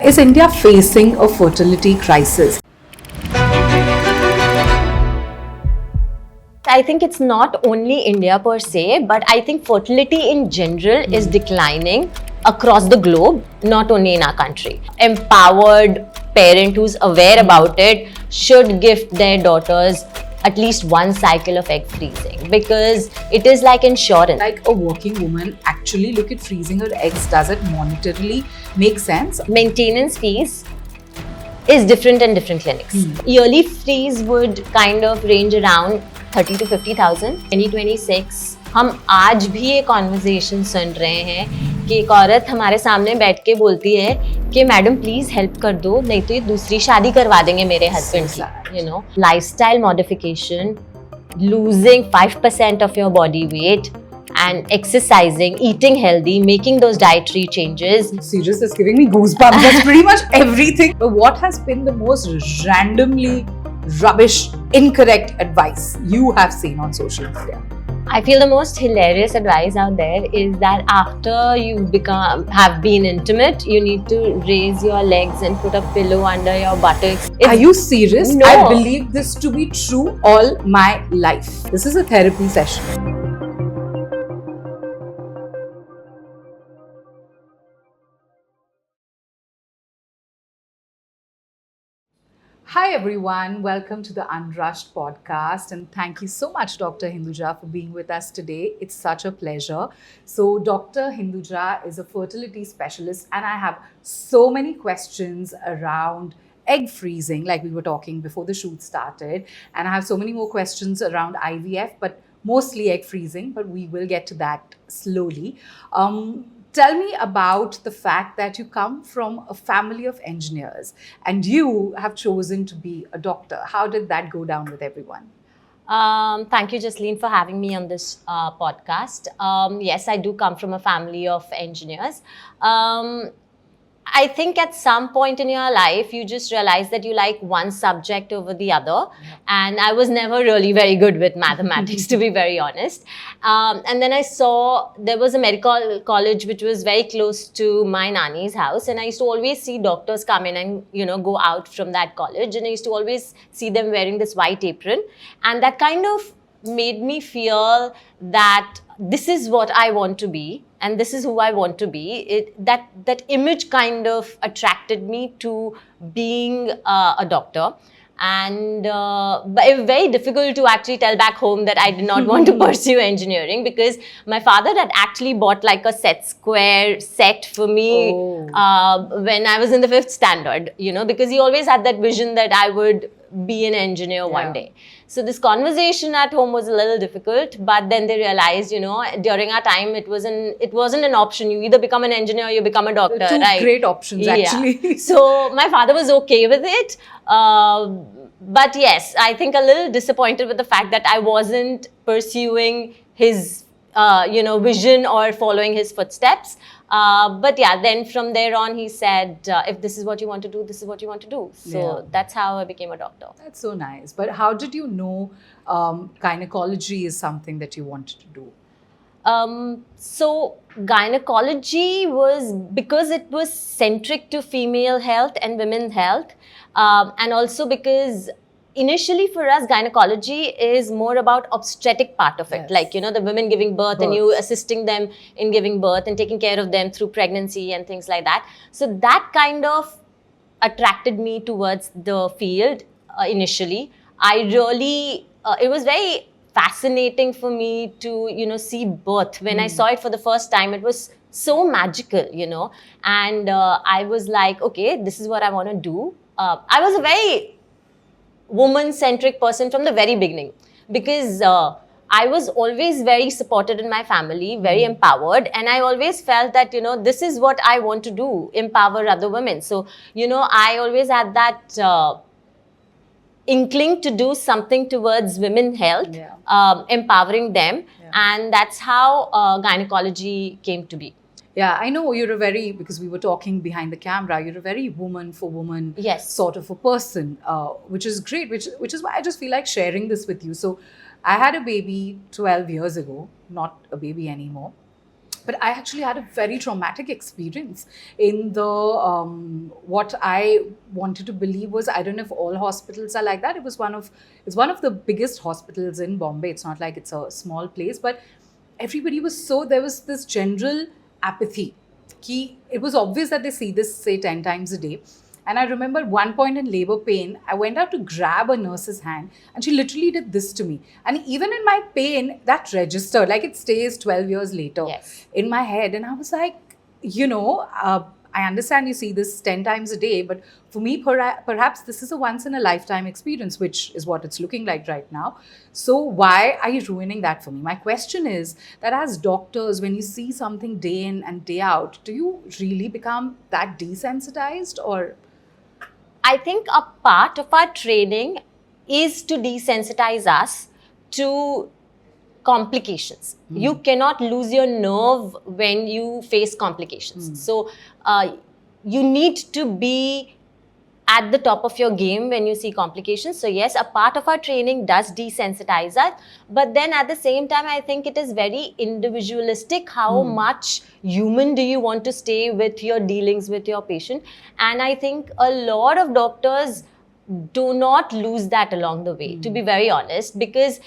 Is India facing a fertility crisis? I think it's not only India per se, but I think fertility in general is declining across the globe, not only in our country. Empowered parent who's aware about it should gift their daughters at least one cycle of egg freezing, because it is like insurance. Like a working woman actually look at freezing her eggs, does it monetarily make sense? Maintenance fees is different in different clinics. Yearly fees would kind of range around 30 to 50,000. 2026 हम आज भी ये conversation सुन रहे हैं कि एक औरत हमारे सामने बैठ के बोलती है कि मैडम प्लीज हेल्प कर दो, नहीं तो ये दूसरी शादी करवा देंगे मेरे हस्बैंड की. You know, lifestyle modification, losing 5% of your body weight and exercising, eating healthy, making those dietary changes. Serious, it's giving me goosebumps. That's pretty much everything. But what has been the most randomly rubbish, incorrect advice you have seen on social media? I feel the most hilarious advice out there is that after you have been intimate, you need to raise your legs and put a pillow under your buttocks. Are you serious? No. I believe this to be true all my life. This is a therapy session. Hi everyone, welcome to the Unrushed podcast, and thank you so much Dr. Hinduja for being with us today. It's such a pleasure. So Dr. Hinduja is a fertility specialist, and I have so many questions around egg freezing, like we were talking before the shoot started, and I have so many more questions around IVF, but mostly egg freezing, but we will get to that slowly. Tell me about the fact that you come from a family of engineers and you have chosen to be a doctor. How did that go down with everyone? Thank you, Jasleen, for having me on this podcast. Yes, I do come from a family of engineers. I think at some point in your life, you just realize that you like one subject over the other. And I was never really very good with mathematics, to be very honest. And then I saw there was a medical college which was very close to my nanny's house. And I used to always see doctors come in and, you know, go out from that college. And I used to always see them wearing this white apron. And that kind of made me feel that this is what I want to be and this is who I want to be. That image kind of attracted me to being a doctor. And but it was very difficult to actually tell back home that I did not want to pursue engineering, because my father had actually bought like a set square set for me when I was in the 5th standard, you know, because he always had that vision that I would be an engineer one day. So this conversation at home was a little difficult, but then they realized, you know, during our time, it wasn't an option. You either become an engineer or you become a doctor. Two right? Great options, actually. So my father was okay with it. But yes, I think a little disappointed with the fact that I wasn't pursuing his, vision or following his footsteps. But yeah, then from there on, he said, if this is what you want to do, this is what you want to do. So that's how I became a doctor. That's so nice. But how did you know gynecology is something that you wanted to do? So gynecology was because it was centric to female health and women's health. And also because initially for us, gynecology is more about obstetric part of it. Like, you know, the women giving birth and you assisting them in giving birth and taking care of them through pregnancy and things like that. So that kind of attracted me towards the field initially. I really, it was very fascinating for me to, you know, see birth. When I saw it for the first time, it was so magical, you know, and I was like, okay, this is what I want to do. I was a very woman-centric person from the very beginning, because I was always very supported in my family, very empowered, and I always felt that, you know, this is what I want to do, empower other women. So, you know, I always had that inkling to do something towards women's health, empowering them, and that's how gynecology came to be. Yeah, I know you're because we were talking behind the camera, you're a very woman for woman sort of a person, which is great, which is why I just feel like sharing this with you. So I had a baby 12 years ago, not a baby anymore. But I actually had a very traumatic experience in the what I wanted to believe was, I don't know if all hospitals are like that. It's one of the biggest hospitals in Bombay. It's not like it's a small place, but everybody was so, there was this general apathy. It was obvious that they see this say 10 times a day. And I remember one point in labor pain, I went out to grab a nurse's hand and she literally did this to me. And even in my pain, that registered, like it stays 12 years later Yes. in my head. And I was like, I understand you see this 10 times a day, but for me, perhaps this is a once in a lifetime experience, which is what it's looking like right now. So why are you ruining that for me? My question is that as doctors, when you see something day in and day out, do you really become that desensitized, or? I think a part of our training is to desensitize us to complications. You cannot lose your nerve when you face complications. So you need to be at the top of your game when you see complications. So yes, a part of our training does desensitize us, but then at the same time, I think it is very individualistic. How much human do you want to stay with your dealings with your patient? And I think a lot of doctors do not lose that along the way, to be very honest, because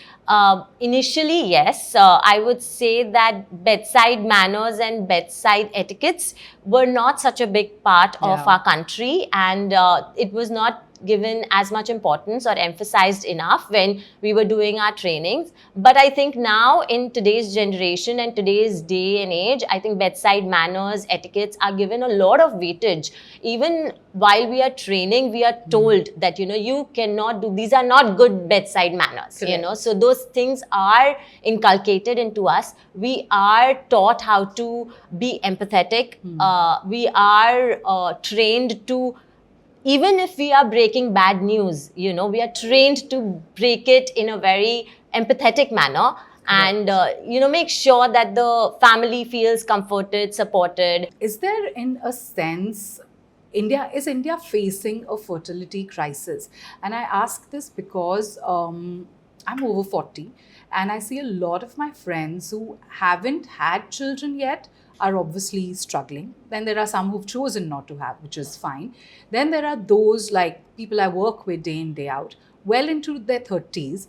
initially, yes, I would say that bedside manners and bedside etiquettes were not such a big part of Yeah. our country, and it was not given as much importance or emphasized enough when we were doing our trainings. But I think now in today's generation and today's day and age, I think bedside manners, etiquettes are given a lot of weightage. Even while we are training, we are told that, you cannot do, these are not good bedside manners, Correct. So those things are inculcated into us. We are taught how to be empathetic. We are trained to, even if we are breaking bad news, we are trained to break it in a very empathetic manner and, make sure that the family feels comforted, supported. Is there, in a sense, is India facing a fertility crisis? And I ask this because I'm over 40 and I see a lot of my friends who haven't had children yet are obviously struggling. Then there are some who've chosen not to have, which is fine. Then there are those, like people I work with day in, day out, well into their 30s,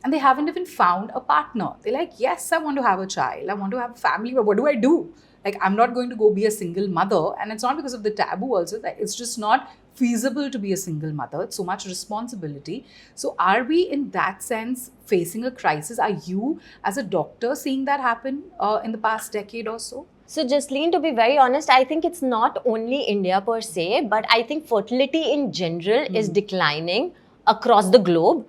and they haven't even found a partner. They're like, yes, I want to have a child, I want to have a family, but what do I do? Like, I'm not going to go be a single mother. And it's not because of the taboo also, that it's just not feasible to be a single mother. It's so much responsibility. So are we, in that sense, facing a crisis? Are you, as a doctor, seeing that happen in the past decade or so? So, Jasleen, to be very honest, I think it's not only India per se, but I think fertility in general is declining across the globe.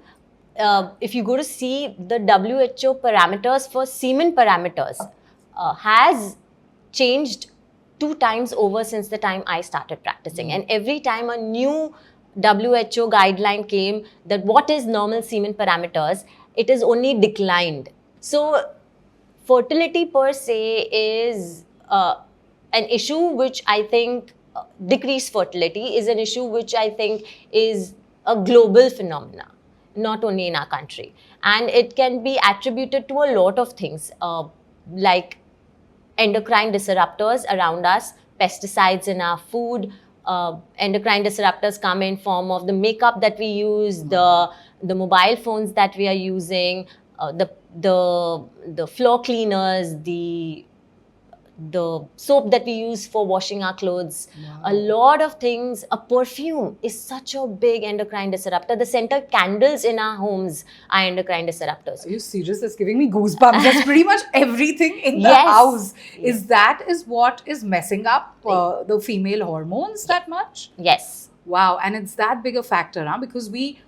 If you go to see the WHO parameters for semen parameters, has changed 2 times over since the time I started practicing. And every time a new WHO guideline came that what is normal semen parameters, it is only declined. So, fertility per se is an issue which I think decreased fertility is an issue which I think is a global phenomena, not only in our country. And it can be attributed to a lot of things like endocrine disruptors around us, pesticides in our food. Endocrine disruptors come in form of the makeup that we use, the mobile phones that we are using, the floor cleaners, the soap that we use for washing our clothes. Wow. A lot of things. A perfume is such a big endocrine disruptor. The scented candles in our homes are endocrine disruptors. Are you serious? That's giving me goosebumps. That's pretty much everything in the Yes. house. Is what is messing up the female hormones that much? Yes. Wow. And it's that big a factor now, because we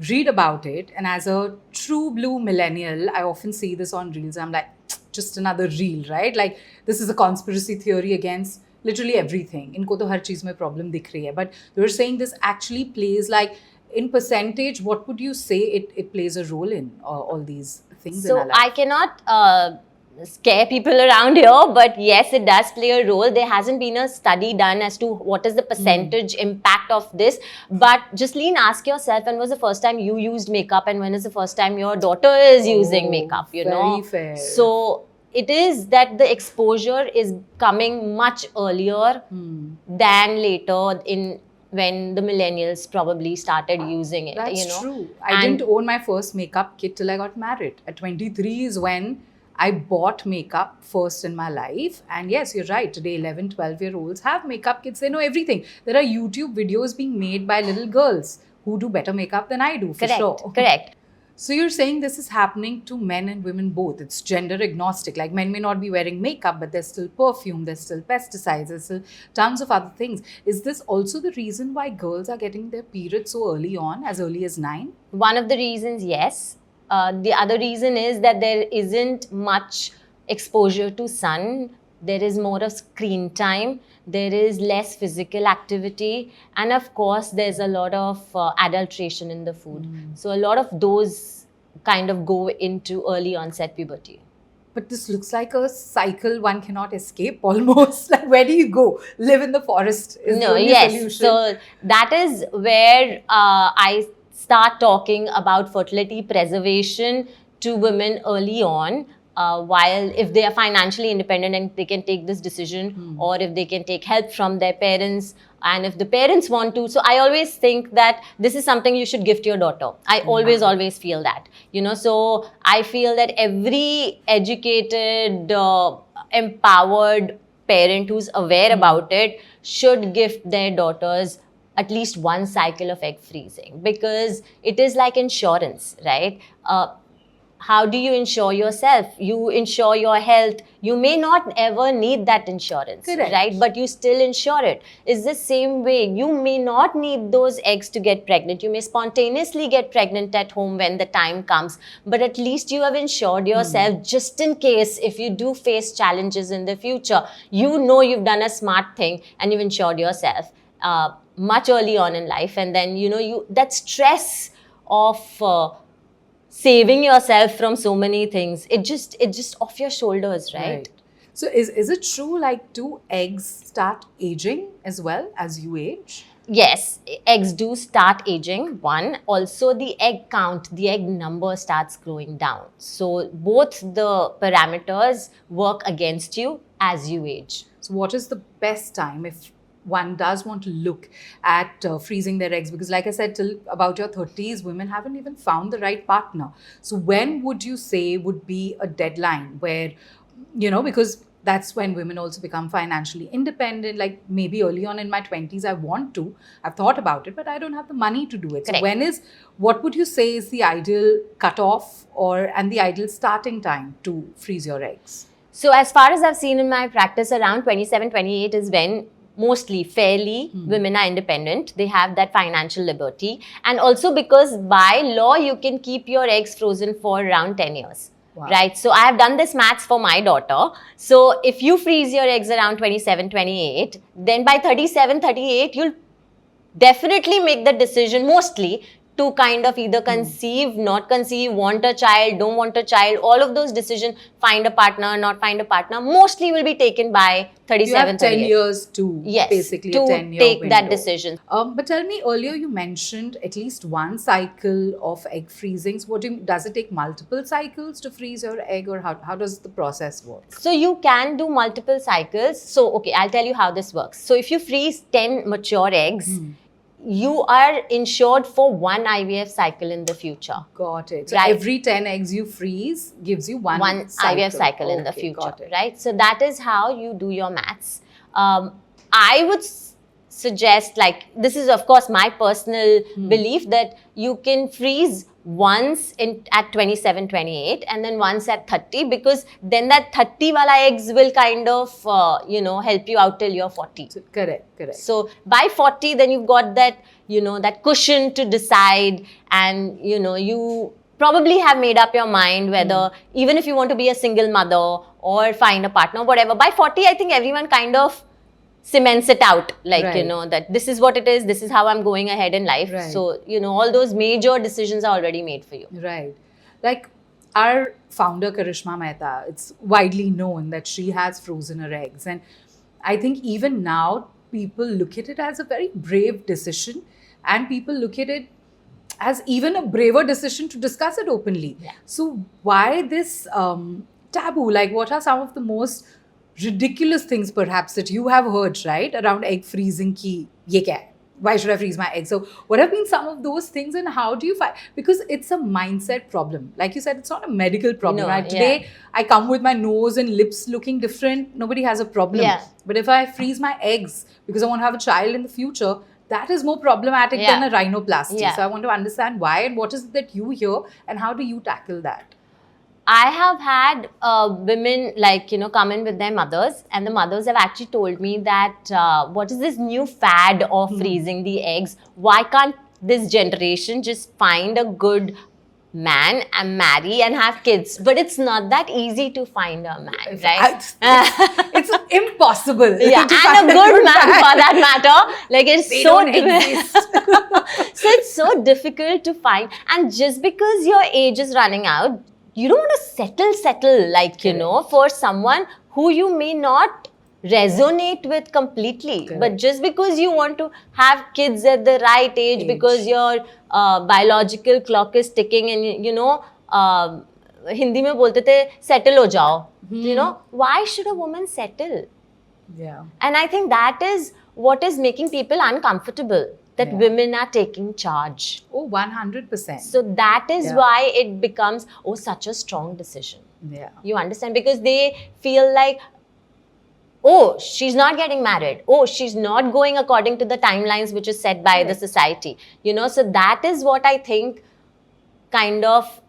read about it. And as a true blue millennial, I often see this on reels. I'm like, just another reel, right? Like, this is a conspiracy theory against literally everything. Inko to har cheez mein problem dikh rahi hai. But you're saying this actually plays, like, in percentage, what would you say it plays a role in all these things in So our life? I cannot scare people around here, but yes, it does play a role. There hasn't been a study done as to what is the percentage impact of this. But Jasleen, ask yourself, when was the first time you used makeup and when is the first time your daughter is using makeup, Very fair. So it is that the exposure is coming much earlier than later in when the millennials probably started using it. That's true. I And- didn't own my first makeup kit till I got married. At 23 is when I bought makeup first in my life. And yes, you're right. Today, 11, 12-year-olds have makeup kits. They know everything. There are YouTube videos being made by little girls who do better makeup than I do, for Correct, sure. correct. So you're saying this is happening to men and women both. It's gender agnostic. Like men may not be wearing makeup, but there's still perfume, there's still pesticides, there's still tons of other things. Is this also the reason why girls are getting their periods so early on, as early as 9? One of the reasons, yes. The other reason is that there isn't much exposure to sun. There is more of screen time. There is less physical activity. And of course, there's a lot of adulteration in the food. So a lot of those kind of go into early onset puberty. But this looks like a cycle one cannot escape almost. Like, where do you go? Live in the forest is the only solution. So that is where I start talking about fertility preservation to women early on. While if they are financially independent and they can take this decision, or if they can take help from their parents, and if the parents want to. So I always think that this is something you should gift your daughter. I always feel that, so I feel that every educated, empowered parent who's aware about it should gift their daughters at least one cycle of egg freezing, because it is like insurance, right? How do you insure yourself? You insure your health. You may not ever need that insurance, Correct. right? But you still insure it. It's the same way. You may not need those eggs to get pregnant. You may spontaneously get pregnant at home when the time comes. But at least you have insured yourself just in case if you do face challenges in the future. You know you've done a smart thing and you've insured yourself much early on in life. And then, that stress of saving yourself from so many things, it just off your shoulders, right? So is it true, like, do eggs start aging as well as you age? Yes, eggs do start aging. One, also the egg count, the egg number starts growing down. So both the parameters work against you as you age. So what is the best time if one does want to look at freezing their eggs? Because like I said, till about your 30s, women haven't even found the right partner. So when would you say would be a deadline where, because that's when women also become financially independent. Like maybe early on in my 20s, I've thought about it, but I don't have the money to do it. Correct. So what would you say is the ideal cutoff and the ideal starting time to freeze your eggs? So as far as I've seen in my practice, around 27, 28 is when mostly fairly women are independent. They have that financial liberty. And also because by law, you can keep your eggs frozen for around 10 years. Wow. Right? So I have done this maths for my daughter. So if you freeze your eggs around 27, 28, then by 37, 38, you'll definitely make the decision mostly to kind of either conceive, not conceive, want a child, don't want a child. All of those decisions, find a partner, not find a partner, mostly will be taken by 37, You have 10 38. years to basically to a 10-year take that window. decision. But tell me, earlier you mentioned at least one cycle of egg freezings. Does it take multiple cycles to freeze your egg, or how does the process work? So you can do multiple cycles. So, okay, I'll tell you how this works. So if you freeze 10 mature eggs, you are insured for one IVF cycle in the future. Got it. So Right. every 10 eggs you freeze gives you one IVF cycle in the Okay, future, got it. right? So that is how you do your maths. I would suggest, like, this is of course my personal belief, that you can freeze once at 27, 28 and then once at 30, because then that 30 wala eggs will kind of, help you out till you're 40. So, correct. So by 40, then you've got that, that cushion to decide, and, you probably have made up your mind whether, even if you want to be a single mother or find a partner, whatever. By 40, I think everyone kind of cements it out, like, Right. that this is what it is, this is how I'm going ahead in life. Right. So, all those major decisions are already made for you. Right. Like our founder, Karishma Mehta, it's widely known that she has frozen her eggs. And I think even now, people look at it as a very brave decision. And people look at it as even a braver decision to discuss it openly. Yeah. So why this taboo? Like, what are some of the most ridiculous things perhaps that you have heard, right, around egg freezing ki ye kya hai? Why should I freeze my egg? So what have been some of those things, and how do you find, because it's a mindset problem, like you said, it's not a medical problem, No, right? yeah. Today I come with my nose and lips looking different, nobody has a problem. Yeah. But if I freeze my eggs because I want to have a child in the future, that is more problematic Yeah. than a rhinoplasty. Yeah. So I want to understand why, and what is it that you hear, and how do you tackle that? I have had women come in with their mothers, and the mothers have actually told me that what is this new fad of freezing the eggs? Why can't this generation just find a good man and marry and have kids? But it's not that easy to find a man, right? It's impossible. Yeah, to and find a good man for that matter. Like, it's They so don't exist. so it's so difficult to find. And just because your age is running out, you don't want to settle, like, for someone who you may not resonate with completely. Correct. But just because you want to have kids at the right age. Because your biological clock is ticking, and Hindi mein bolte the, settle ho jao. Why should a woman settle? Yeah. And I think that is what is making people uncomfortable, that Yeah. women are taking charge. Oh, 100%. So that is Yeah. why it becomes, such a strong decision. Yeah. You understand? Because they feel like, oh, she's not getting married. Oh, she's not going according to the timelines which is set by the society. So that is what I think kind of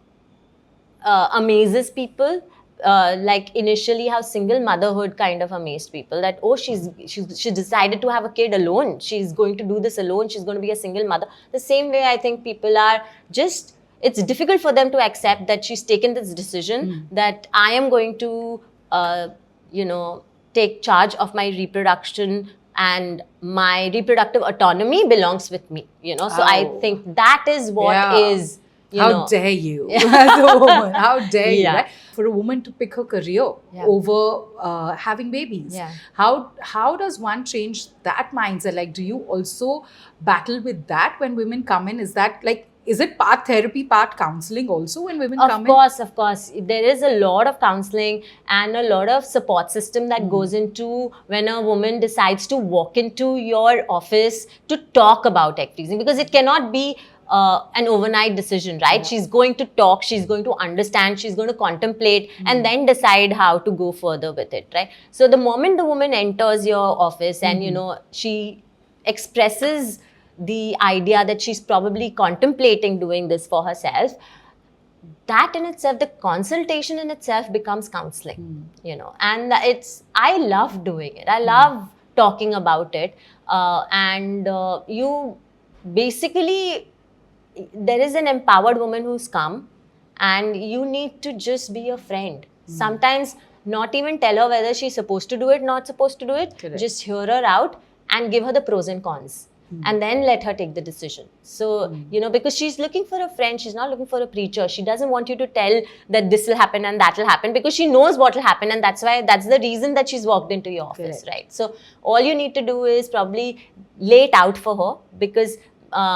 amazes people. Like initially how single motherhood kind of amazed people, that she decided to have a kid alone, she's going to do this alone, she's going to be a single mother. The same way I think people are just, it's difficult for them to accept that she's taken this decision that I am going to take charge of my reproduction, and my reproductive autonomy belongs with me, so I Oh. think that is what Yeah. is How dare you, as a woman? How dare you? Yeah. Right? For a woman to pick her career Yeah. over having babies. Yeah. How does one change that mindset? Like, do you also battle with that when women come in? Is that like, is it part therapy, part counseling also when women come in? Of course. There is a lot of counseling and a lot of support system that goes into when a woman decides to walk into your office to talk about egg freezing, because it cannot be an overnight decision, right? Yeah. She's going to talk, she's going to understand, she's going to contemplate, and then decide how to go further with it, right? So the moment the woman enters your office and, she expresses the idea that she's probably contemplating doing this for herself, that in itself, the consultation in itself becomes counseling, and I love doing it. I love talking about it. And you basically, there is an empowered woman who's come, and you need to just be a friend. Sometimes not even tell her whether she's supposed to do it, not supposed to do it. Correct. Just hear her out and give her the pros and cons. And then let her take the decision. So, because she's looking for a friend, she's not looking for a preacher. She doesn't want you to tell that this will happen and that will happen, because she knows what will happen, and that's the reason that she's walked into your office, Correct. right? So, all you need to do is probably lay it out for her, because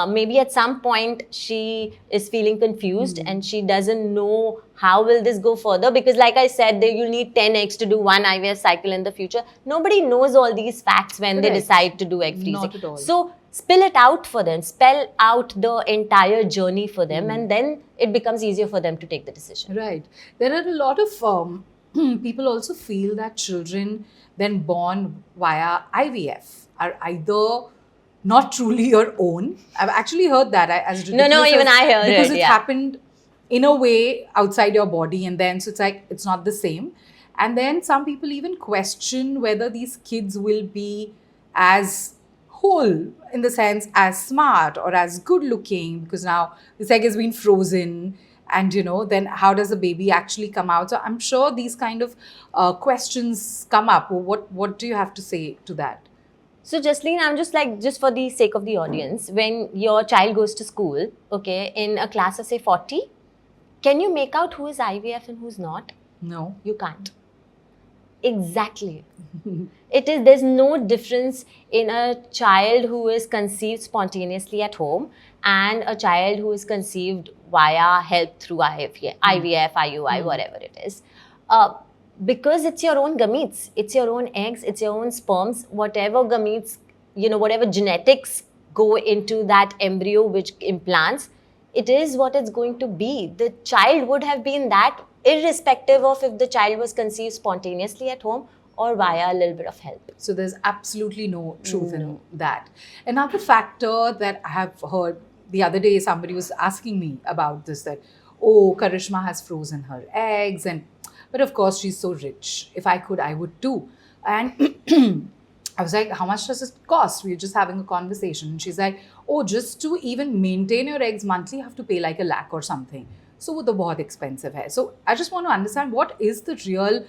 maybe at some point she is feeling confused and she doesn't know how will this go further, because like I said, you need 10 eggs to do one IVF cycle in the future. Nobody knows all these facts when they Correct. decide to do egg freezing. Not at all. So spill it out for them, spell out the entire journey for them, and then it becomes easier for them to take the decision. Right. There are a lot of people also feel that children then born via IVF are either not truly your own. I've actually heard that. As No, ridiculous even as- I heard because it, it's yeah. happened in a way outside your body, and then so it's like it's not the same. And then some people even question whether these kids will be as whole, in the sense as smart or as good looking, because now this egg has been frozen, and then how does the baby actually come out? So I'm sure these kind of questions come up. What do you have to say to that? So, Jasleen, I'm just for the sake of the audience, when your child goes to school, okay, in a class of say 40, can you make out who is IVF and who's not? No. You can't. Exactly. There's no difference in a child who is conceived spontaneously at home and a child who is conceived via help through IVF, IUI, whatever it is. Because it's your own gametes, it's your own eggs, it's your own sperms, whatever gametes, whatever genetics go into that embryo which implants, it is what it's going to be. The child would have been that, irrespective of if the child was conceived spontaneously at home or via a little bit of help. So there's absolutely no truth in that. Another factor that I have heard the other day, somebody was asking me about this, that, oh, Karishma has frozen her eggs, but of course she's so rich. If I could, I would too. And I was like, how much does it cost? We were just having a conversation. And she's like, oh, just to even maintain your eggs monthly, you have to pay like 1 lakh or something. So वो तो बहुत expensive है. So I just want to understand, what is the real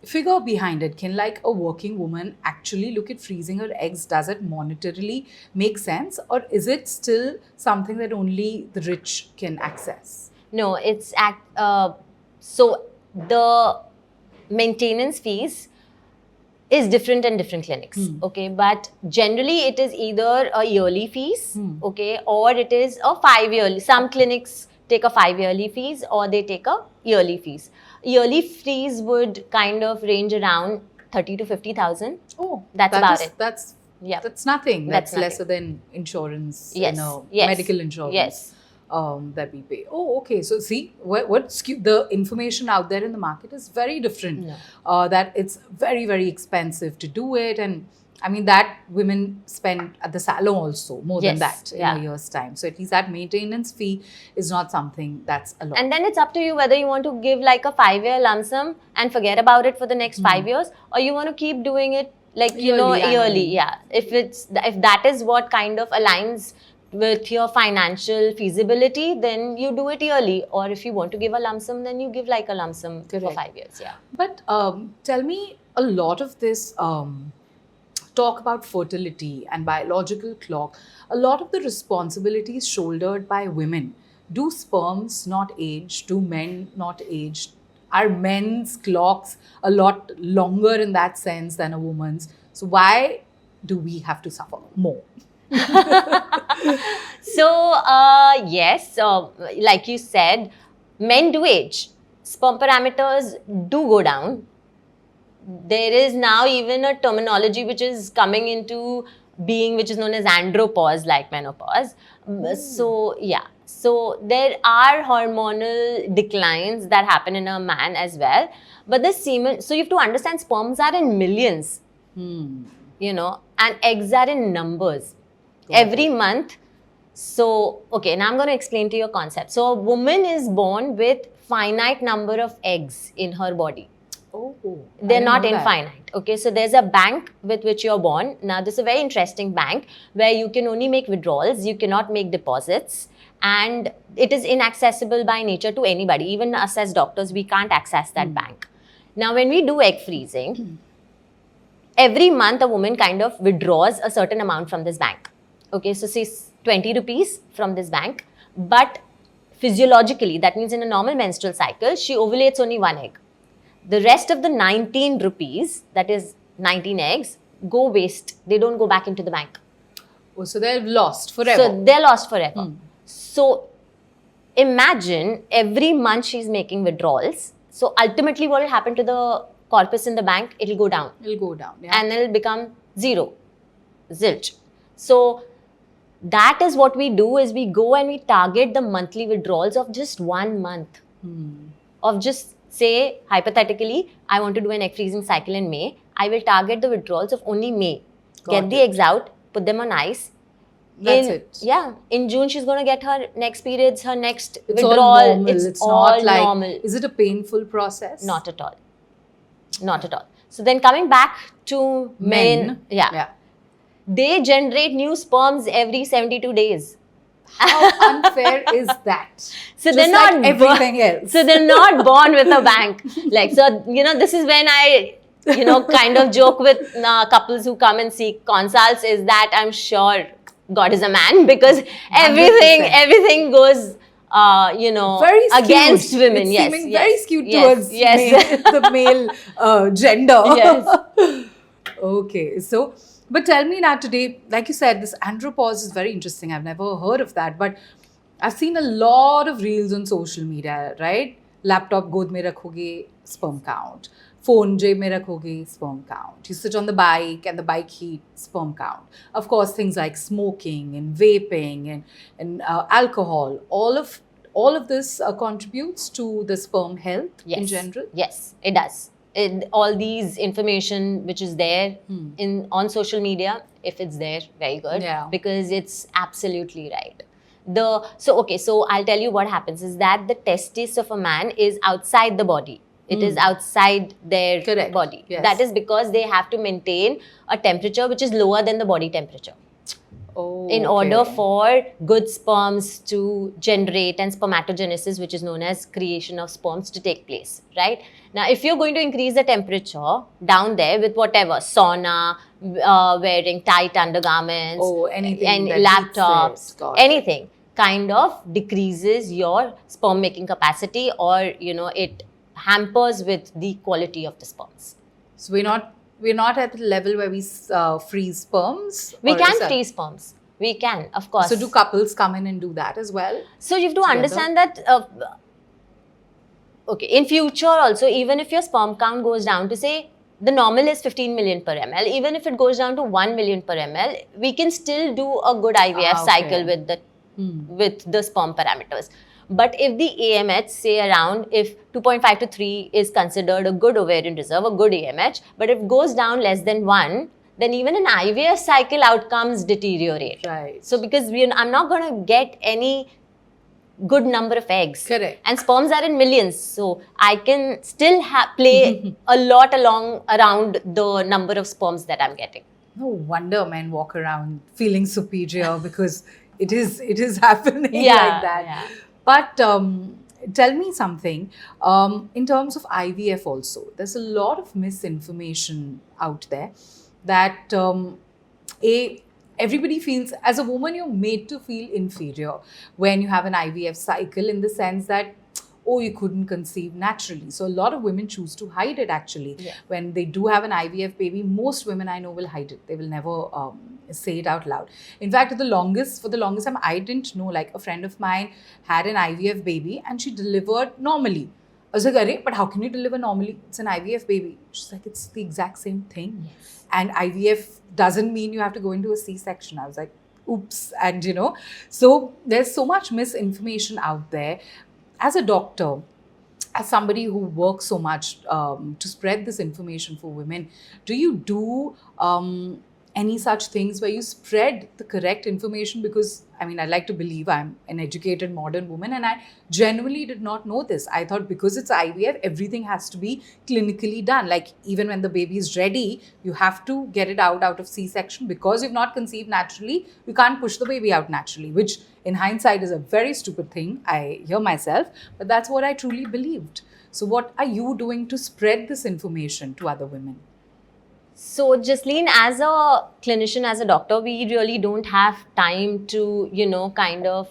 figure behind it? Can like a working woman actually look at freezing her eggs? Does it monetarily make sense? Or is it still something that only the rich can access? No, it's so the maintenance fees is different in different clinics, okay? But generally it is either a yearly fees, okay, or it is a 5-yearly. Some clinics take a 5-yearly fees, or they take a yearly fees. Yearly fees would kind of range around 30 to 50,000. Oh, that's about it. That's nothing. That's lesser than insurance, medical insurance. Yes. That we pay. Oh, okay. So see, the information out there in the market is very different. Yeah. That it's very, very expensive to do it, and I mean that women spend at the salon also more than that in a year's time. So at least that maintenance fee is not something that's a lot. And then it's up to you whether you want to give like a 5-year lump sum and forget about it for the next 5 years, or you want to keep doing it like yearly. Yeah. If that is what kind of aligns with your financial feasibility, then you do it yearly. Or if you want to give a lump sum, then you give like a lump sum for 5 years. Yeah. But tell me, a lot of this talk about fertility and biological clock, a lot of the responsibilities shouldered by women. Do sperms not age? Do men not age? Are men's clocks a lot longer in that sense than a woman's? So why do we have to suffer more? So, yes, like you said, men do age. Sperm parameters do go down. There is now even a terminology which is coming into being, which is known as andropause, like menopause. So, yeah. So, there are hormonal declines that happen in a man as well. But the semen, so you have to understand, sperms are in millions, and eggs are in numbers. Every month. So, okay, now I'm going to explain to you a concept. So, a woman is born with finite number of eggs in her body. Oh, they're not infinite. Okay, so there's a bank with which you're born. Now, this is a very interesting bank where you can only make withdrawals, you cannot make deposits, and it is inaccessible by nature to anybody. Even us as doctors, we can't access that bank. Now, when we do egg freezing, every month a woman kind of withdraws a certain amount from this bank. Okay, so say 20 rupees from this bank, but physiologically, that means in a normal menstrual cycle, she ovulates only 1 egg. The rest of the 19 rupees, that is 19 eggs, go waste. They don't go back into the bank. Oh, so they're lost forever. So they're lost forever. So imagine every month she's making withdrawals. So ultimately what will happen to the corpus in the bank? It'll go down. It'll go down, yeah. And it'll become zero, zilch. So that is what we do, is we go and we target the monthly withdrawals of just 1 month. Of just, say, hypothetically, I want to do an egg freezing cycle in May. I will target the withdrawals of only May. Get the eggs out, put them on ice. That's it. Yeah. In June, she's going to get her next periods, her next It's withdrawal. all normal. It's all not like, normal. Is it a painful process? Not at all. Not at all. So then coming back to men. Yeah. They generate new sperms every 72 days. How unfair is that? So Just they're not like everything else. So they're not born with a bank. Like, so, this is when I, kind of joke with couples who come and seek consults, is that I'm sure God is a man, because everything goes, very skewed. against women. It's seeming very skewed towards the male gender. Yes. Okay, so, but tell me now today, like you said, this andropause is very interesting. I've never heard of that, but I've seen a lot of reels on social media, right? Laptop गोद में रखोगे, sperm count. Phone जेब में रखोगे, sperm count. You sit on the bike and the bike heat, sperm count. Of course, things like smoking and vaping and alcohol, all of this contributes to the sperm health in general. Yes, it does. All these information which is there on social media, if it's there, very good. Yeah. Because it's absolutely right. So I'll tell you what happens is that the testis of a man is outside the body. It is outside their Correct. body. Yes. That is because they have to maintain a temperature which is lower than the body temperature. Oh, In order for good sperms to generate and spermatogenesis, which is known as creation of sperms, to take place, right? Now, if you're going to increase the temperature down there with whatever, sauna, wearing tight undergarments, Oh, anything and that heats laptops, it. Got it. anything, kind of decreases your sperm making capacity, or, it hampers with the quality of the sperms. So we're not at the level where we freeze sperms. We or can is that- freeze sperms. We can, of course. So do couples come in and do that as well? So you have to together? understand that, okay, in future also, even if your sperm count goes down to, say, the normal is 15 million per ml, even if it goes down to 1 million per ml, we can still do a good IVF okay. cycle with the sperm parameters. But if the AMH, say around, if 2.5 to 3 is considered a good ovarian reserve, a good AMH, but if it goes down less than 1, then even an IVF cycle outcomes deteriorate. Right. So because I'm not going to get any good number of eggs. Correct. And sperms are in millions. So I can still play a lot around the number of sperms that I'm getting. No wonder men walk around feeling superior because it is happening Yeah, like that. yeah. But tell me something. In terms of IVF also, there's a lot of misinformation out there that everybody feels, as a woman, you're made to feel inferior when you have an IVF cycle, in the sense that, oh, you couldn't conceive naturally. So a lot of women choose to hide it actually. Yeah. When they do have an IVF baby, most women I know will hide it. They will never say it out loud. In fact, for the longest time, I didn't know. Like, a friend of mine had an IVF baby and she delivered normally. I was like, "Arey, but how can you deliver normally? It's an IVF baby." She's like, "It's the exact same thing." Yes. And IVF doesn't mean you have to go into a C-section. I was like, oops. And so there's so much misinformation out there. As a doctor, as somebody who works so much to spread this information for women, do you do any such things where you spread the correct information? Because, I mean, I like to believe I'm an educated modern woman, and I genuinely did not know this. I thought because it's IVF, everything has to be clinically done. Like, even when the baby is ready, you have to get it out of C-section. Because you've not conceived naturally, you can't push the baby out naturally, which in hindsight is a very stupid thing, I hear myself, but that's what I truly believed. So what are you doing to spread this information to other women? So, Jasleen, as a clinician, as a doctor, we really don't have time to, kind of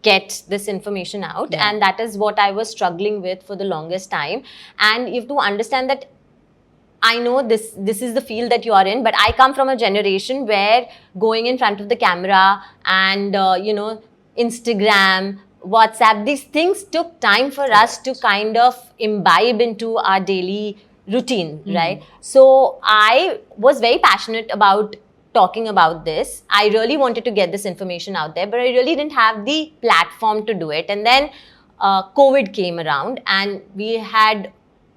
get this information out. Yeah. And that is what I was struggling with for the longest time. And you have to understand that I know this is the field that you are in, but I come from a generation where going in front of the camera and, Instagram, WhatsApp, these things took time for us to kind of imbibe into our daily routine, right? So I was very passionate about talking about this. I really wanted to get this information out there, but I really didn't have the platform to do it. And then COVID came around and we had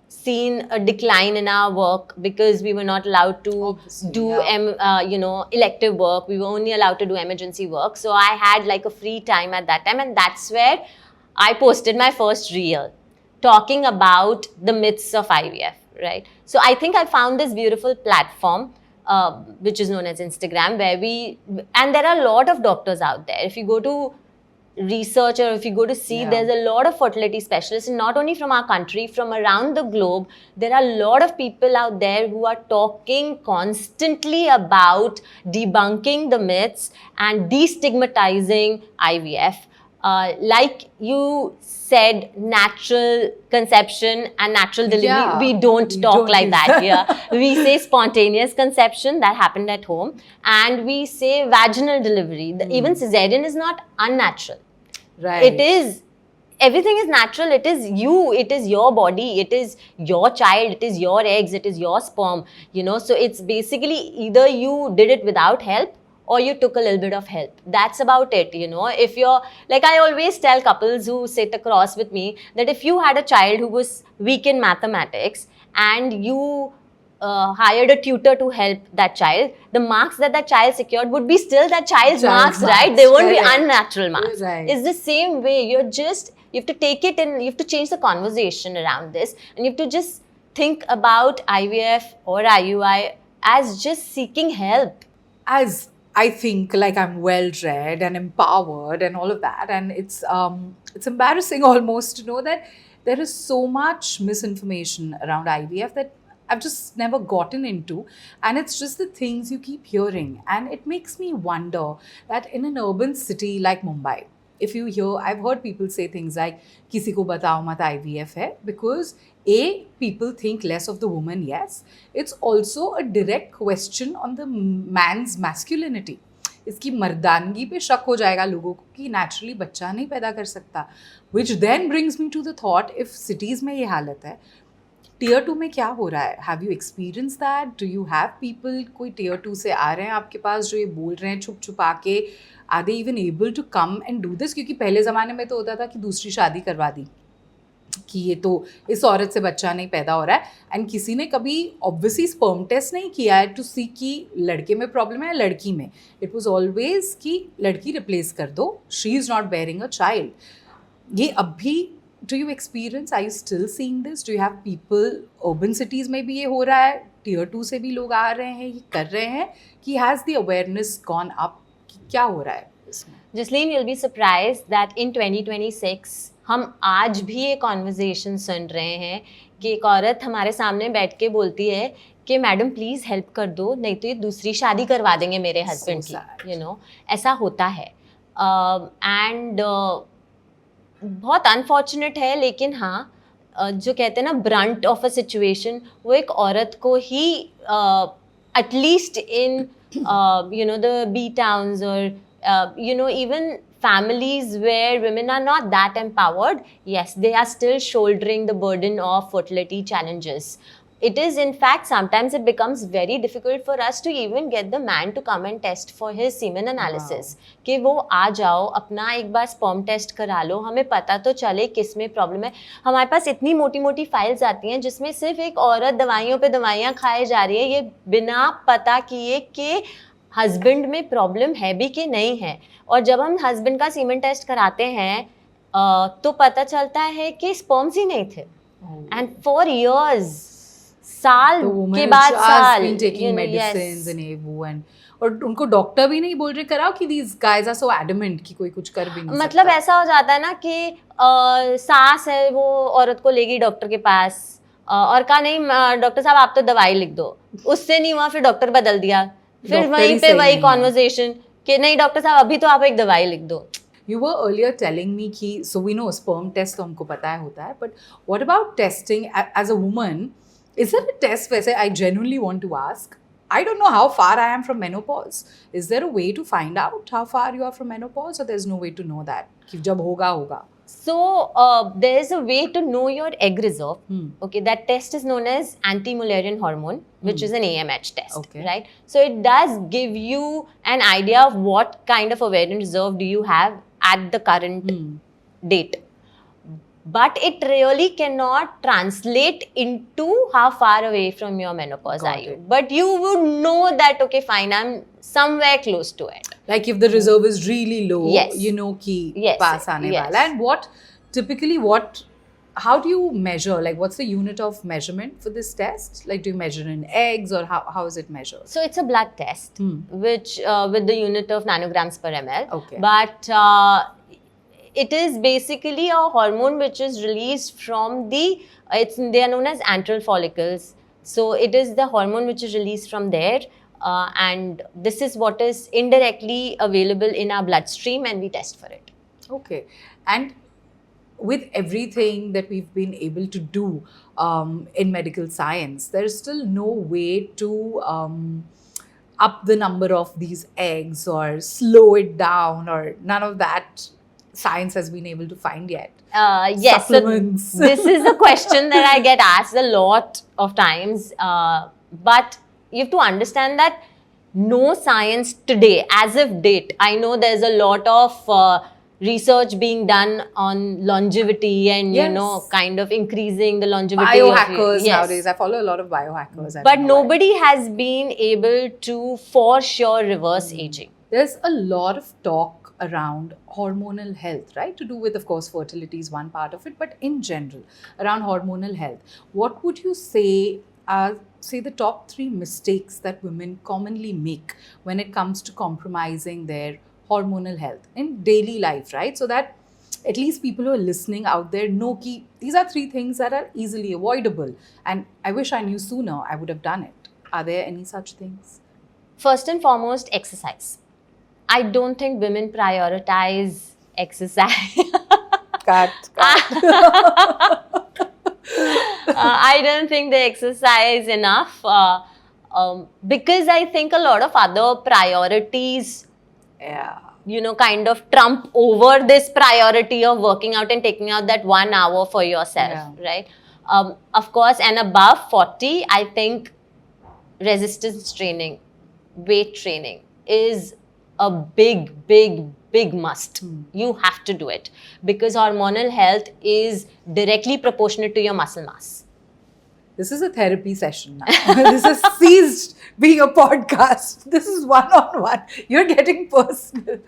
seen a decline in our work because we were not allowed to Obviously, do yeah. elective work. We were only allowed to do emergency work. So I had like a free time at that time, and that's where I posted my first reel talking about the myths of IVF, right? So I think I found this beautiful platform which is known as Instagram, and there are a lot of doctors out there. If you go to research or if you go to see, Yeah. there's a lot of fertility specialists, and not only from our country, from around the globe. There are a lot of people out there who are talking constantly about debunking the myths and destigmatizing IVF. Like you said, natural conception and natural delivery, Yeah, we don't we talk don't like use that that. here. We say spontaneous conception that happened at home, and we say vaginal delivery. Even cesarean is not unnatural. Right. It is everything is natural. It is you, it is your body, it is your child, it is your eggs, it is your sperm, you know. So it's basically either you did it without help or you took a little bit of help. That's about it, you know. If you're, like, I always tell couples who sit across with me that if you had a child who was weak in mathematics and you hired a tutor to help that child, the marks that that child secured would be still that child's marks, right? They won't be correct. unnatural marks. Right. It's the same way. You have to take it and you have to change the conversation around this, and you have to just think about IVF or IUI as just seeking help. As I think like I'm well read and empowered and all of that, and it's embarrassing almost to know that there is so much misinformation around IVF that I've just never gotten into, and it's just the things you keep hearing, and it makes me wonder that in an urban city like Mumbai, if you hear, I've heard people say things like "किसी को बताओ मत IVF है," because a people think less of the woman. Yes, it's also a direct question on the man's masculinity. इसकी मर्दानगी पे शक हो जाएगा लोगों को कि नेचुरली बच्चा नहीं पैदा कर सकता, which then brings me to the thought, if cities में ये हालत है, टीयर 2 में क्या हो रहा है? Have you experience that? Do you have people कोई टीयर 2 से आ रहे हैं आपके पास जो ये बोल रहे हैं छुप छुपा के? Are they even able to come and do this? क्योंकि पहले ज़माने में तो होता था कि दूसरी शादी करवा दी कि ये तो इस औरत से बच्चा नहीं पैदा हो रहा है, एंड किसी ने कभी ऑब्वियसली स्पर्म टेस्ट नहीं किया है टू सी कि लड़के में प्रॉब्लम है या लड़की में. इट वॉज ऑलवेज कि लड़की रिप्लेस कर दो, she is not bearing a child. ये अब भी, do you experience, are you still seeing this? Do you have people, urban cities में भी ये हो रहा है, tier 2 से भी लोग आ रहे हैं, ये कर रहे हैं, कि has the awareness gone up? कि क्या हो रहा है इसमें? Jasleen, you'll be surprised that in 2026 हम आज भी ये कॉन्वर्जेशन सुन रहे हैं कि एक औरत हमारे सामने बैठ के बोलती है कि मैडम प्लीज़ हेल्प कर दो, नहीं तो ये दूसरी शादी करवा देंगे मेरे हस्बैंड की, यू नो. ऐसा होता है. एंड बहुत अनफॉर्चुनेट है, लेकिन हाँ, जो कहते हैं ना ब्रंट ऑफ अ सिचुएशन, वो एक औरत को ही at least in you know the B towns और you know even families where women are not that empowered, yes, they are still shouldering the burden of fertility challenges. It is, in fact, sometimes it becomes very difficult for us to even get the man to come and test for his semen analysis. कि वो आ जाओ, अपना एक बार sperm test करा लो, हमें पता तो चले किस में प्रॉब्लम है. हमारे पास इतनी मोटी मोटी फाइल्स आती हैं जिसमें सिर्फ एक औरत दवाइयों पे दवाइयाँ खाए जा रही है, ये बिना पता किए कि हस्बैंड में प्रॉब्लम है भी कि नहीं है. और जब हम हस्बैंड का सीमेन टेस्ट कराते हैं तो पता चलता है कि स्पर्म्स ही नहीं थे. एंड फॉर इयर्स, साल के बाद साल, और उनको डॉक्टर भी नहीं बोल रहे कराओ कि these guys are so adamant कि कोई कुछ कर भी नहीं मतलब सकता. ऐसा हो जाता है ना कि सास है वो औरत को लेगी डॉक्टर के पास और कहा नहीं डॉक्टर साहब आप तो दवाई लिख दो, उससे नहीं हुआ, फिर डॉक्टर बदल दिया, फिर वहीं पे वही कॉन्वर्सेशन कि नहीं डॉक्टर साहब अभी तो आप एक दवाई लिख दो. You were earlier telling me कि so we know sperm test तो हमको पता है होता है, but what about testing as a woman? Is there a test? वैसे I genuinely want to ask. I don't know how far I am from menopause. Is there a way to find out how far you are from menopause, or there's no way to know that? कि जब होगा होगा. So there is a way to know your egg reserve. Okay, that test is known as anti-Mullerian hormone, which is an AMH test. Okay. Right? So it does give you an idea of what kind of ovarian reserve do you have at the current date. But it really cannot translate into how far away from your menopause are you. But you would know that, okay, fine, I'm somewhere close to it. Like if the reserve is really low, yes, you know कि yes, पास आने yes. वाला. And how do you measure? Like what's the unit of measurement for this test? Like do you measure in eggs, or how is it measured? So it's a blood test, which with the unit of nanograms per ml. Okay. But it is basically a hormone which is released from they are known as antral follicles. So it is the hormone which is released from there, and this is what is indirectly available in our bloodstream, and we test for it. Okay. And with everything that we've been able to do in medical science, there's still no way to up the number of these eggs or slow it down or none of that science has been able to find yet. Yes, so Supplements. this is a question that I get asked a lot of times. But you have to understand that no science today, as of date, I know there's a lot of research being done on longevity and, you know, Yes. kind of increasing the longevity of Biohackers yes. nowadays. I follow a lot of biohackers. I But don't know why. nobody has been able to, for sure, reverse aging. There's a lot of talk around hormonal health, right? To do with, of course, fertility is one part of it, but in general, around hormonal health. What would you say are, say, the top 3 mistakes that women commonly make when it comes to compromising their hormonal health in daily life, right? So that at least people who are listening out there know ki these are 3 things that are easily avoidable. And I wish I knew sooner, I would have done it. Are there any such things? First and foremost, exercise. I don't think women prioritize exercise. Cut. I don't think they exercise enough because I think a lot of other priorities, Yeah. you know, kind of trump over this priority of working out and taking out that 1 hour for yourself, right? Of course, and above 40, I think resistance training, weight training is a big must. You have to do it because hormonal health is directly proportionate to your muscle mass. This is a therapy session now. This has ceased being a podcast. This is one-on-one. You're getting personal.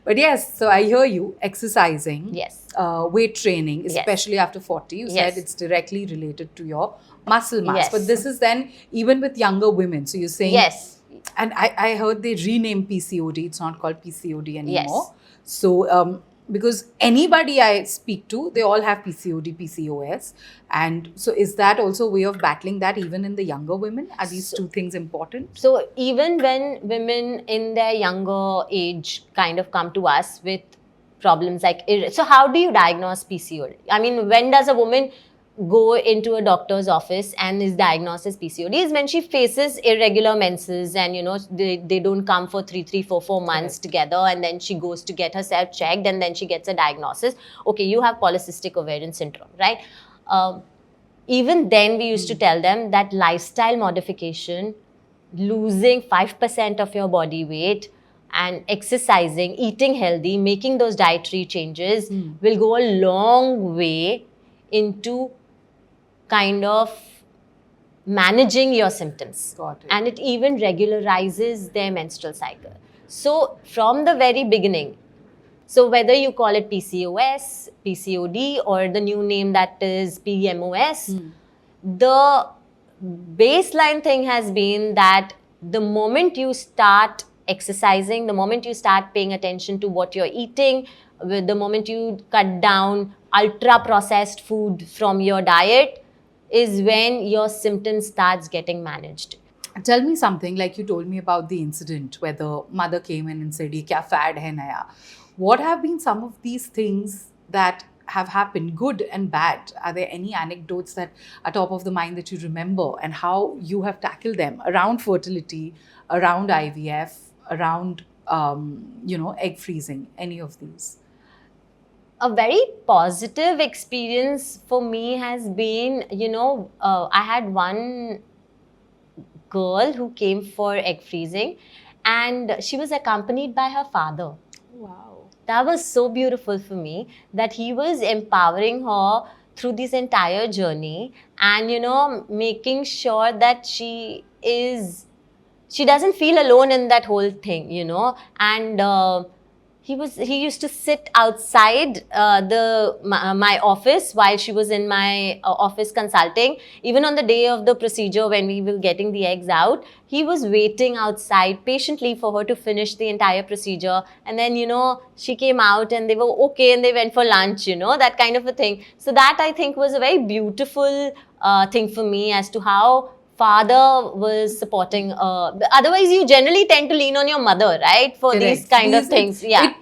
But yes, so I hear you. Exercising, Yes. weight training, Yes. especially after 40. You Yes. said it's directly related to your muscle mass. Yes. But this is then even with younger women. So you're saying... Yes. And I heard they renamed PCOD. It's not called PCOD anymore. Yes. So, because anybody I speak to, they all have PCOD, PCOS. And so is that also a way of battling that even in the younger women? Are these 2 things important? So even when women in their younger age kind of come to us with problems like, so how do you diagnose PCOD? I mean, when does a woman go into a doctor's office and is diagnosed as PCOD? Is when she faces irregular menses and, you know, they don't come for 4 months together, and then she goes to get herself checked and then she gets a diagnosis. Okay, you have polycystic ovarian syndrome, right? Even then we used to tell them that lifestyle modification, losing 5% of your body weight and exercising, eating healthy, making those dietary changes will go a long way into kind of managing your symptoms. Got it. And it even regularizes their menstrual cycle. So from the very beginning, so whether you call it PCOS, PCOD, or the new name that is PMOS, the baseline thing has been that the moment you start exercising, the moment you start paying attention to what you're eating, the moment you cut down ultra processed food from your diet, is when your symptoms starts getting managed. Tell me something, like you told me about the incident where the mother came in and said, "Ye kya fad hai naya?" What have been some of these things that have happened, good and bad? Are there any anecdotes that are top of the mind that you remember, and how you have tackled them around fertility, around IVF, around egg freezing, any of these? A very positive experience for me has been, I had one girl who came for egg freezing and she was accompanied by her father. Wow. That was so beautiful for me that he was empowering her through this entire journey and, making sure that she doesn't feel alone in that whole thing, and he used to sit outside my office while she was in my office consulting. Even on the day of the procedure when we were getting the eggs out, he was waiting outside patiently for her to finish the entire procedure. And then, she came out and they were okay and they went for lunch, that kind of a thing. So that I think was a very beautiful thing for me as to how father was supporting. Otherwise, you generally tend to lean on your mother, right, for these kind of things. Yeah.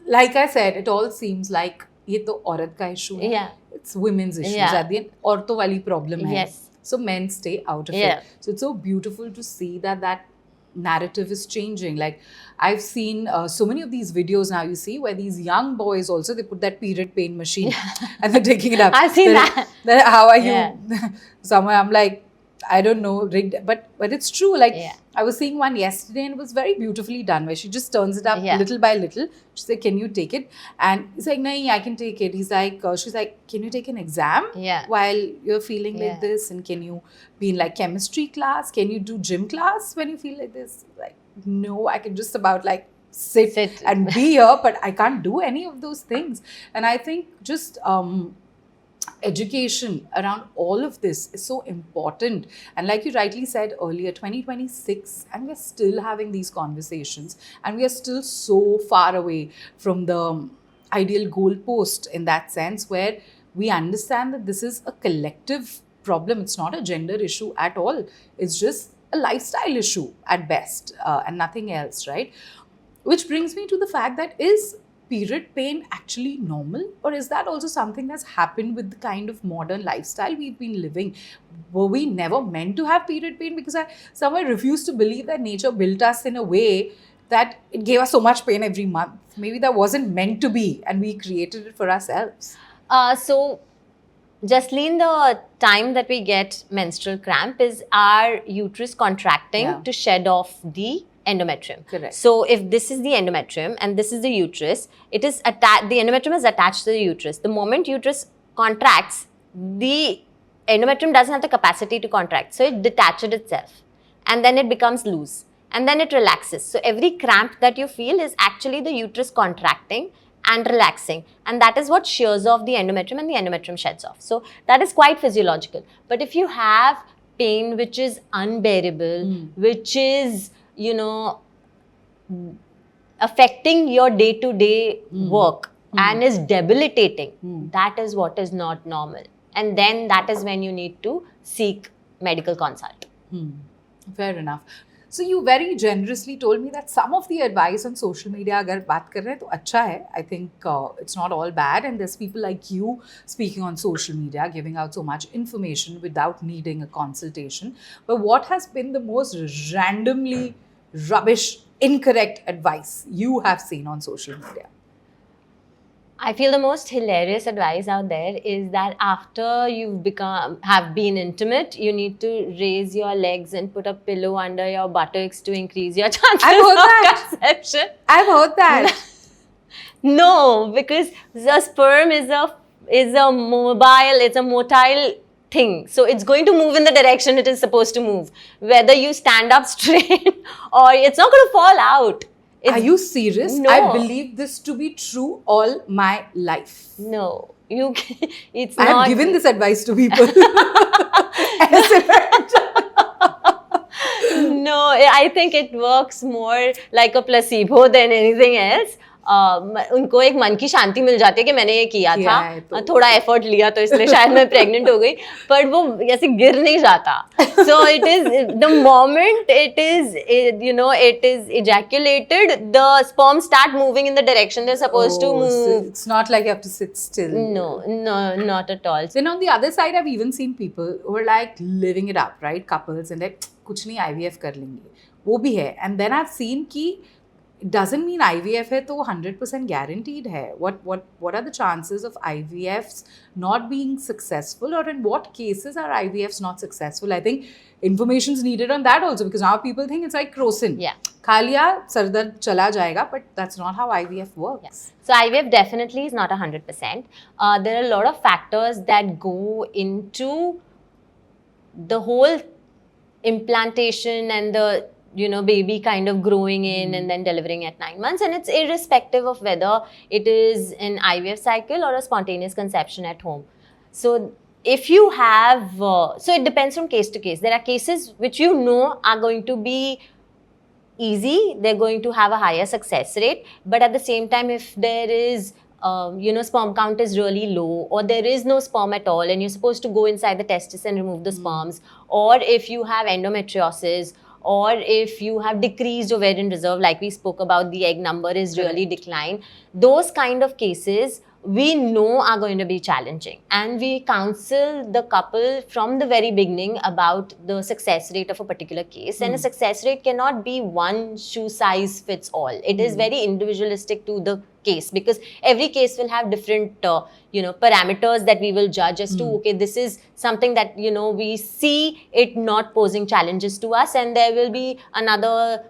Like I said, it all seems like ये तो औरत का issue है. Yeah. It's women's issues. Yeah. At the end, औरतों वाली problem है. Yes. So men stay out of Yeah. it. So it's so beautiful to see that narrative is changing. Like I've seen so many of these videos now, you see, where these young boys also, they put that period pain machine and they're taking it up. I've seen that. How are you? Yeah. Somewhere I'm like, I don't know, rigged, but it's true. Like Yeah. I was seeing one yesterday and it was very beautifully done, where she just turns it up Yeah. little by little. She said, "Can you take it?" And he's like, "Nahi, I can take it." He's like, she's like, "Can you take an exam Yeah. while you're feeling Yeah. like this? And can you be in like chemistry class? Can you do gym class when you feel like this?" Like, no, I can just about like sit. And be here, but I can't do any of those things. And I think just education around all of this is so important. And like you rightly said earlier, 2026, and we're still having these conversations, and we are still so far away from the ideal goalpost in that sense, where we understand that this is a collective problem. It's not a gender issue at all. It's just a lifestyle issue at best, and nothing else, right? Which brings me to the fact that, is period pain actually normal, or is that also something that's happened with the kind of modern lifestyle we've been living? Were we never meant to have period pain? Because I somewhere refuse to believe that nature built us in a way that it gave us so much pain every month. Maybe that wasn't meant to be, and we created it for ourselves. So, Jasleen, the time that we get menstrual cramp is our uterus contracting Yeah. to shed off the endometrium. Correct. So, if this is the endometrium and this is the uterus, it is the endometrium is attached to the uterus. The moment uterus contracts, the endometrium doesn't have the capacity to contract, so it detaches itself, and then it becomes loose, and then it relaxes. So, every cramp that you feel is actually the uterus contracting and relaxing, and that is what shears off the endometrium, and the endometrium sheds off. So that is quite physiological. But if you have pain which is unbearable, which is, you know, affecting your day-to-day work and is debilitating, that is what is not normal, and then that is when you need to seek medical consult. Fair enough. So you very generously told me that some of the advice on social media, अगर बात कर रहे हैं तो अच्छा है. I think it's not all bad, and there's people like you speaking on social media, giving out so much information without needing a consultation. But what has been the most randomly rubbish, incorrect advice you have seen on social media? I feel the most hilarious advice out there is that after you've have been intimate, you need to raise your legs and put a pillow under your buttocks to increase your chances I've heard of that. conception. I've heard that. No, because the sperm is a motile thing. So it's going to move in the direction it is supposed to move. Whether you stand up straight or it's not going to fall out. Are you serious? No. I believe this to be true all my life. No, it's I not. have given this advice to people. As if No, I think it works more like a placebo than anything else. उनको एक मन की शांति मिल जाती है कि मैंने ये किया था, थोड़ा एफर्ट लिया तो इसलिए शायद मैं प्रेग्नेंट हो गई, पर वो ऐसे गिर नहीं जाता. So it is the moment it is ejaculated, the sperm start moving in the direction they're supposed to move. So it's not like you have to sit still. No, not at all. Then on the other side, I've even seen people who are like living it up, right? Couples, and like कुछ नहीं IVF कर लेंगे, वो भी है. And then I've seen कि it doesn't mean IVF है तो 100% guaranteed है. What are the chances of IVFs not being successful, or in what cases are IVFs not successful? I think information is needed on that also, because now people think it's like Crocin. Yeah. खा लिया sir दर्द चला जाएगा, but that's not how IVF works. Yes. So IVF definitely is not 100%. There are a lot of factors that go into the whole implantation and the baby kind of growing in and then delivering at 9 months, and it's irrespective of whether it is an IVF cycle or a spontaneous conception at home. So if you have, so it depends from case to case. There are cases which are going to be easy, they're going to have a higher success rate, but at the same time, if there is sperm count is really low, or there is no sperm at all and you're supposed to go inside the testis and remove the sperms, or if you have endometriosis, or if you have decreased ovarian reserve, like we spoke about, the egg number is really declined, those kind of cases we know are going to be challenging, and we counsel the couple from the very beginning about the success rate of a particular case. And a success rate cannot be one shoe size fits all. It is very individualistic to the case, because every case will have different parameters that we will judge as to, okay, this is something that we see it not posing challenges to us, and there will be another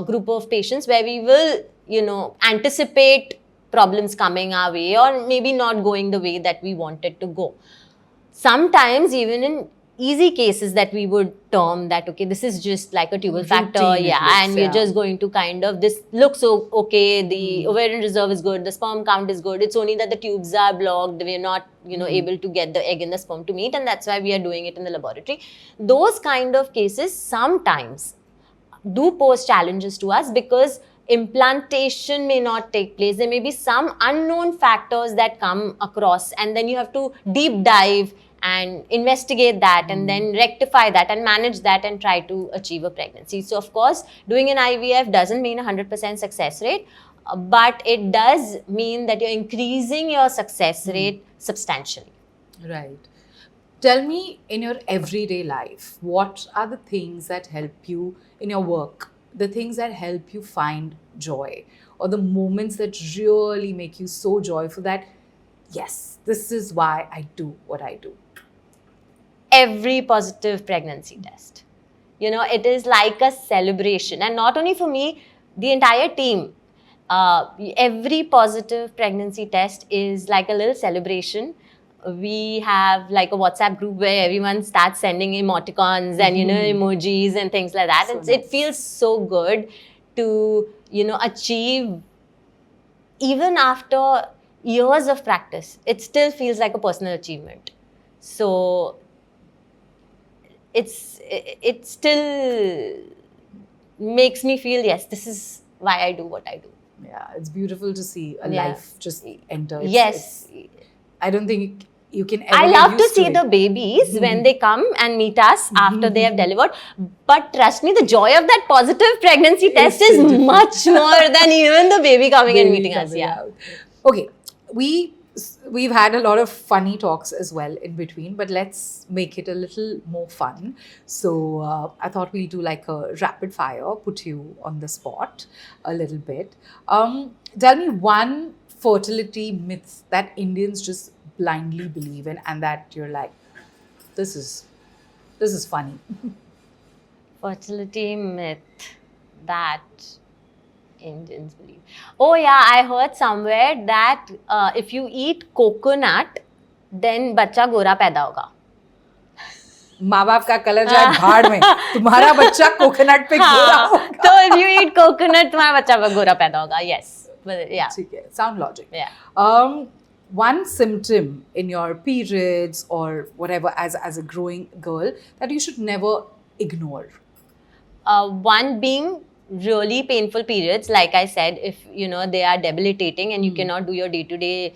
group of patients where we will anticipate problems coming our way, or maybe not going the way that we wanted to go. Sometimes even in easy cases that we would term that, okay, this is just like a tubal factor, and we're just going to kind of, this looks okay, the ovarian reserve is good, the sperm count is good, it's only that the tubes are blocked, we're not able to get the egg and the sperm to meet, and that's why we are doing it in the laboratory. Those kind of cases sometimes do pose challenges to us, because implantation may not take place. There may be some unknown factors that come across, and then you have to deep dive and investigate that, and then rectify that and manage that and try to achieve a pregnancy. So of course, doing an IVF doesn't mean 100% success rate, but it does mean that you're increasing your success rate substantially. Right. Tell me, in your everyday life, what are the things that help you in your work, the things that help you find joy, or the moments that really make you so joyful that, yes, this is why I do what I do? Every positive pregnancy test. It is like a celebration. And not only for me, the entire team. Every positive pregnancy test is like a little celebration. We have like a WhatsApp group where everyone starts sending emoticons and emojis and things like that. So It feels so good to achieve, even after years of practice. It still feels like a personal achievement. So it still makes me feel, yes, this is why I do what I do. Yeah, it's beautiful to see a life just enter. Yes. I don't think you can ever I get love to used see it. the babies when they come and meet us after they have delivered. But trust me, the joy of that positive pregnancy test is much more than even the baby coming and meeting us. Yeah. Okay, we've had a lot of funny talks as well in between, but let's make it a little more fun. So I thought we'll do like a rapid fire, put you on the spot a little bit. Tell me one fertility myth that Indians just blindly believe in, and that you're like, this is funny. Fertility myth that Indians believe. Oh yeah, I heard somewhere that if you eat coconut, then बच्चा गोरा पैदा होगा. माँ बाप का colour जाए भाड़ में, तुम्हारा बच्चा कोकोनट पे गोरा होगा. तो if you eat coconut, तुम्हारा बच्चा गोरा पैदा होगा. Yes, but yeah. ठीक है, sound logic. Yeah. One symptom in your periods or whatever as a growing girl that you should never ignore. One being really painful periods, like I said, if they are debilitating and you cannot do your day-to-day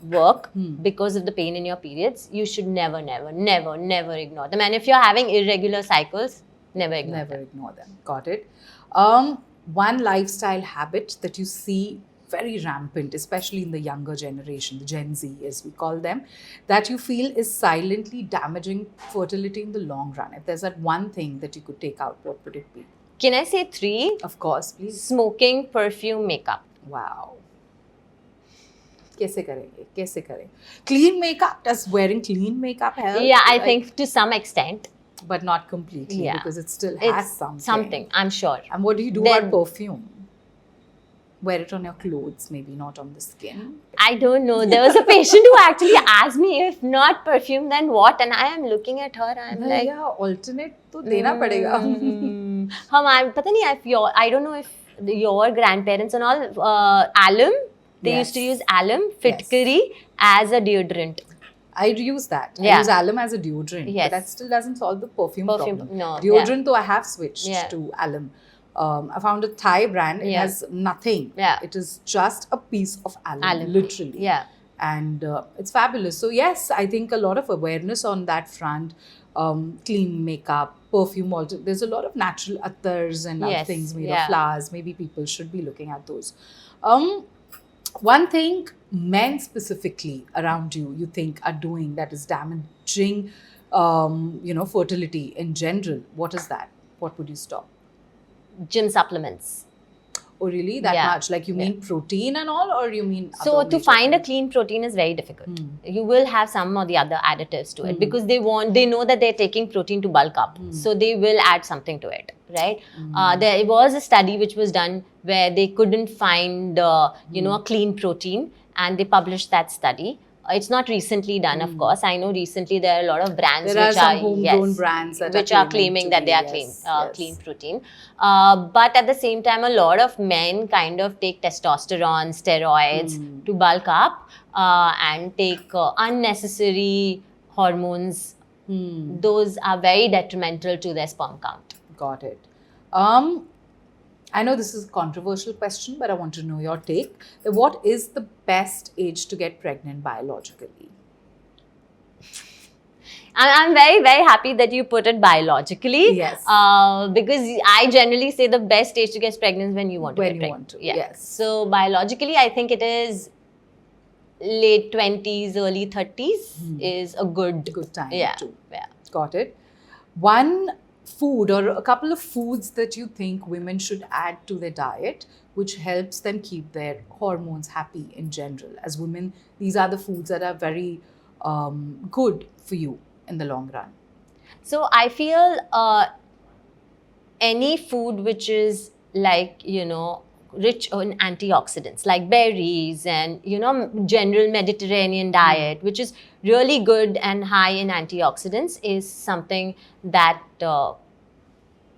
work because of the pain in your periods, you should never ignore them. And if you're having irregular cycles, never ignore them. Got it. One lifestyle habit that you see very rampant, especially in the younger generation, the Gen Z as we call them, that you feel is silently damaging fertility in the long run. If there's that one thing that you could take out, what would it be? Can I say 3? Of course, please. Smoking, perfume, makeup. Wow. कैसे करें? Clean makeup? Does wearing clean makeup help? Yeah, I think to some extent. But not completely, because it still has something. Something, I'm sure. And what do you do about perfume? Wear it on your clothes, maybe not on the skin. I don't know. There was a patient who actually asked me, if not perfume, then what? And I am looking at her, I'm like... Yeah, alternate to dena padega. पता नहीं, I don't know if your grandparents and all, alum, they used to use alum, fitkari, as a deodorant. I use that. I use alum as a deodorant. Yes. But that still doesn't solve the perfume problem. No. Deodorant, though, I have switched to alum. I found a Thai brand. It has nothing. Yeah. It is just a piece of alum. Literally. Yeah. And it's fabulous. So yes, I think a lot of awareness on that front. Clean makeup, perfume. Also, there's a lot of natural attars and other things made of flowers. Maybe people should be looking at those. One thing men specifically around you think are doing that is damaging, fertility in general? What is that? What would you stop? Gym supplements. Oh, really? That Yeah. much? Like you mean protein and all, or you mean So other to major find a things? clean protein is very difficult. You will have some or the other additives to it because they know that they're taking protein to bulk up. So they will add something to it, right? There was a study which was done where they couldn't find, a clean protein, and they published that study. It's not recently done, of course. I know recently there are a lot of brands There are which some are homegrown brands that which are are claiming to that be, they are yes, clean yes. protein. But at the same time, a lot of men kind of take testosterone, steroids to bulk up and take unnecessary hormones. Those are very detrimental to their sperm count. Got it. I know this is a controversial question, but I want to know your take. What is the best age to get pregnant biologically? I'm very, very happy that you put it biologically. Yes. Because I generally say the best age to get pregnant is when you want to When get you pregnant. want to, Yeah. yes. So biologically, I think it is late 20s, early 30s is a good time Yeah. too. Yeah. Got it. One food or a couple of foods that you think women should add to their diet which helps them keep their hormones happy in general. As women, these are the foods that are very good for you in the long run. So I feel any food which is like, rich in antioxidants like berries and, general Mediterranean diet, which is really good and high in antioxidants, is something that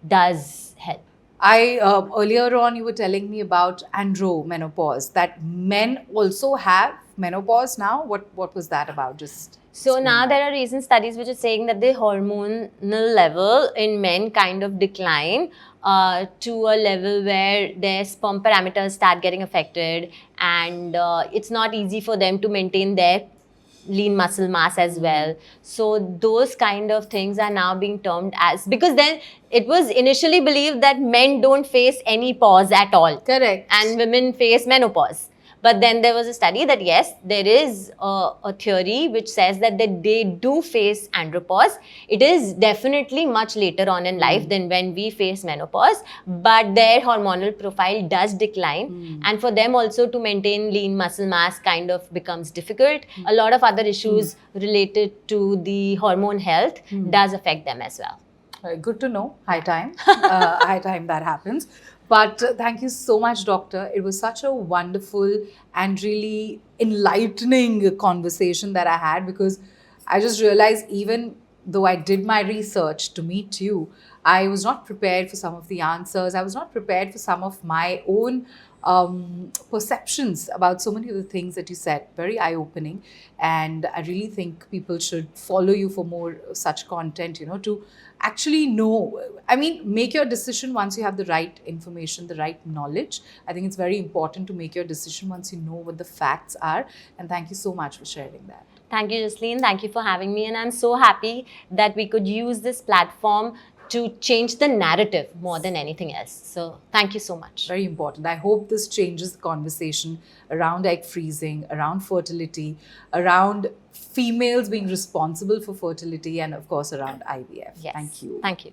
does help. Earlier on, you were telling me about andromenopause, that men also have menopause now. What was that about? Just so now there are recent studies which are saying that the hormonal level in men kind of decline to a level where their sperm parameters start getting affected, and it's not easy for them to maintain their lean muscle mass as well. So those kind of things are now being termed as, because then it was initially believed that men don't face any pause at all. Correct. And women face menopause. But then there was a study that yes, there is a theory which says that they do face andropause. It is definitely much later on in life than when we face menopause, but their hormonal profile does decline. And for them also to maintain lean muscle mass kind of becomes difficult. A lot of other issues related to the hormone health does affect them as well. Good to know. High time. High time that happens. But thank you so much, Doctor. It was such a wonderful and really enlightening conversation that I had, because I just realized, even though I did my research to meet you, I was not prepared for some of the answers. I was not prepared for some of my own perceptions about so many of the things that you said. Very eye-opening. And I really think people should follow you for more such content, to actually know. I mean, make your decision once you have the right information, the right knowledge. I think it's very important to make your decision once you know what the facts are. And thank you so much for sharing that. Thank you, Jasleen. Thank you for having me. And I'm so happy that we could use this platform to change the narrative more than anything else. So thank you so much. Very important. I hope this changes the conversation around egg freezing, around fertility, around females being responsible for fertility, and of course around IVF. Yes. Thank you. Thank you.